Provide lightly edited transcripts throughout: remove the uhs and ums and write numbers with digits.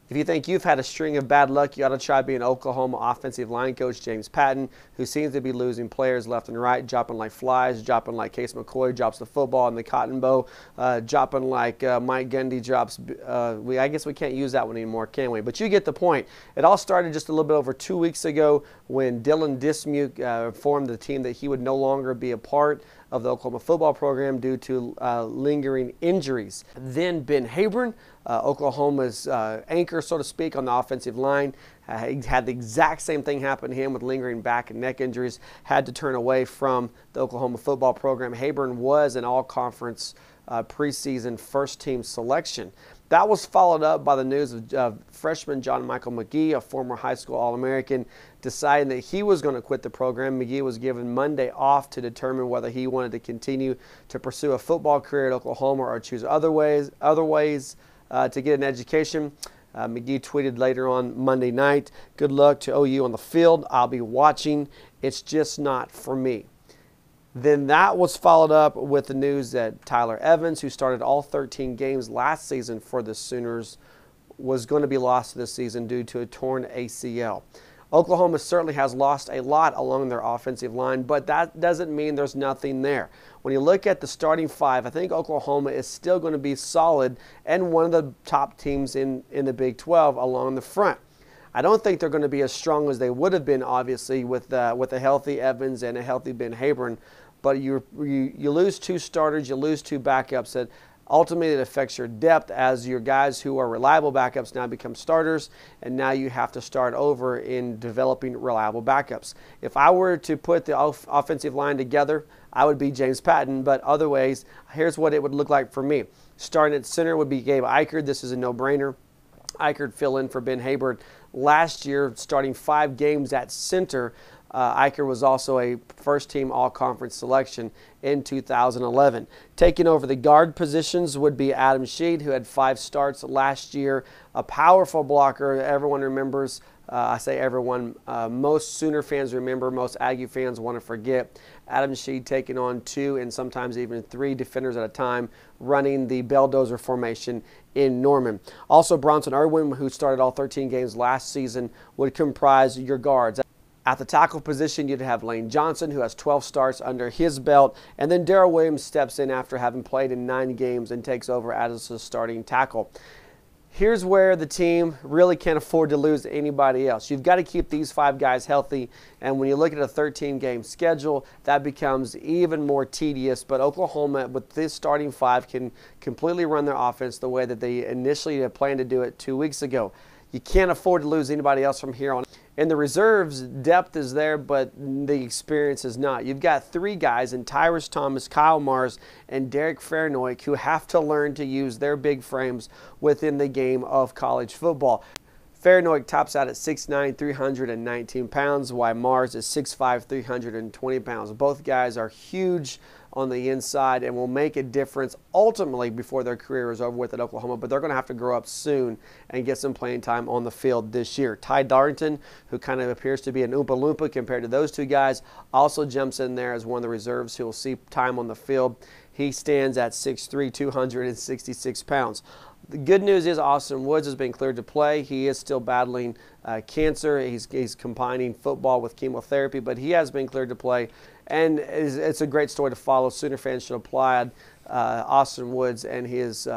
If you think you've had a string of bad luck, you ought to try being Oklahoma offensive line coach James Patton, who seems to be losing players left and right, dropping like flies, dropping like Case McCoy drops the football in the Cotton Bowl, dropping like Mike Gundy drops. I guess we can't use that one anymore, can we? But you get the point. It all started just a little bit over 2 weeks ago when Dylan Dismuke informed the team that he would no longer be a part of the Oklahoma football program due to lingering injuries. Then Ben Habron, Oklahoma's anchor, so to speak, on the offensive line, he had the exact same thing happen to him with lingering back and neck injuries, had to turn away from the Oklahoma football program. Habron was an all-conference preseason first-team selection. That was followed up by the news of freshman John Michael McGee, a former high school All-American, deciding that he was going to quit the program. McGee was given Monday off to determine whether he wanted to continue to pursue a football career at Oklahoma or choose other ways to get an education. McGee tweeted later on Monday night, "Good luck to OU on the field. I'll be watching. It's just not for me." Then that was followed up with the news that Tyler Evans, who started all 13 games last season for the Sooners, was going to be lost this season due to a torn ACL. Oklahoma certainly has lost a lot along their offensive line, but that doesn't mean there's nothing there. When you look at the starting five, I think Oklahoma is still going to be solid and one of the top teams in the Big 12 along the front. I don't think they're going to be as strong as they would have been, obviously, with a healthy Evans and a healthy Ben Habron. But you lose two starters, you lose two backups. That ultimately it affects your depth as your guys who are reliable backups now become starters, and now you have to start over in developing reliable backups. If I were to put the offensive line together, I would be James Patton, but other ways, here's what it would look like for me. Starting at center would be Gabe Eichert. This is a no-brainer. Eichert fill in for Ben Habron last year, starting 5 games at center. Eichert was also a first-team all-conference selection in 2011. Taking over the guard positions would be Adam Sheed, who had 5 starts last year. A powerful blocker. Everyone remembers. I say everyone. Most Sooner fans remember. Most Aggie fans want to forget. Adam Sheed taking on 2 and sometimes even 3 defenders at a time, running the Belldozer formation in Norman. Also, Bronson Irwin, who started all 13 games last season, would comprise your guards. At the tackle position, you'd have Lane Johnson, who has 12 starts under his belt, and then Darrell Williams steps in after having played in 9 games and takes over as a starting tackle. Here's where the team really can't afford to lose anybody else. You've got to keep these 5 guys healthy, and when you look at a 13-game schedule, that becomes even more tedious. But Oklahoma, with this starting 5, can completely run their offense the way that they initially had planned to do it 2 weeks ago. You can't afford to lose anybody else from here on. In the reserves, depth is there, but the experience is not. You've got 3 guys in Tyrus Thomas, Kyle Mars, and Derek Fairnoik who have to learn to use their big frames within the game of college football. Fairnoik tops out at 6'9", 319 pounds, while Mars is 6'5", 320 pounds. Both guys are huge on the inside and will make a difference ultimately before their career is over with at Oklahoma, but they're going to have to grow up soon and get some playing time on the field this year. Ty Darlington, who kind of appears to be an Oompa Loompa compared to those 2 guys, also jumps in there as one of the reserves who will see time on the field. He stands at 6'3", 266 pounds. The good news is Austin Woods has been cleared to play. He is still battling cancer. He's combining football with chemotherapy, but he has been cleared to play. And it's a great story to follow. Sooner fans should applaud Austin Woods and his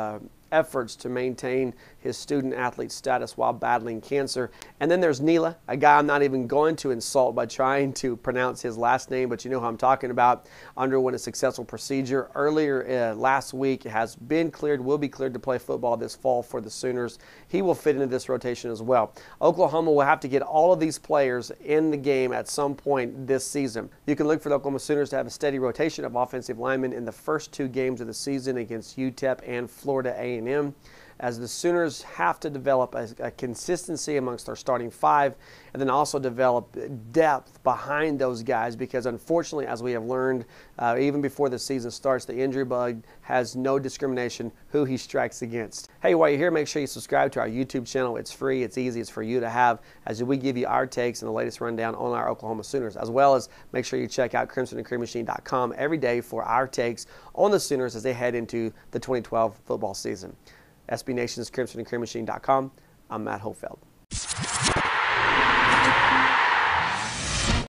efforts to maintain his student-athlete status while battling cancer. And then there's Neela, a guy I'm not even going to insult by trying to pronounce his last name, but you know who I'm talking about. Underwent a successful procedure earlier last week. Has been cleared, will be cleared to play football this fall for the Sooners. He will fit into this rotation as well. Oklahoma will have to get all of these players in the game at some point this season. You can look for the Oklahoma Sooners to have a steady rotation of offensive linemen in the first 2 games of the season against UTEP and Florida A&M, as the Sooners have to develop a consistency amongst their starting 5 and then also develop depth behind those guys, because unfortunately, as we have learned even before the season starts, the injury bug has no discrimination who he strikes against. Hey, while you're here, make sure you subscribe to our YouTube channel. It's free, it's easy, it's for you to have, as we give you our takes and the latest rundown on our Oklahoma Sooners, as well as make sure you check out crimsonandcreammachine.com every day for our takes on the Sooners as they head into the 2012 football season. SB Nation's crimsonandcreammachine.com. I'm Matt Hofeld.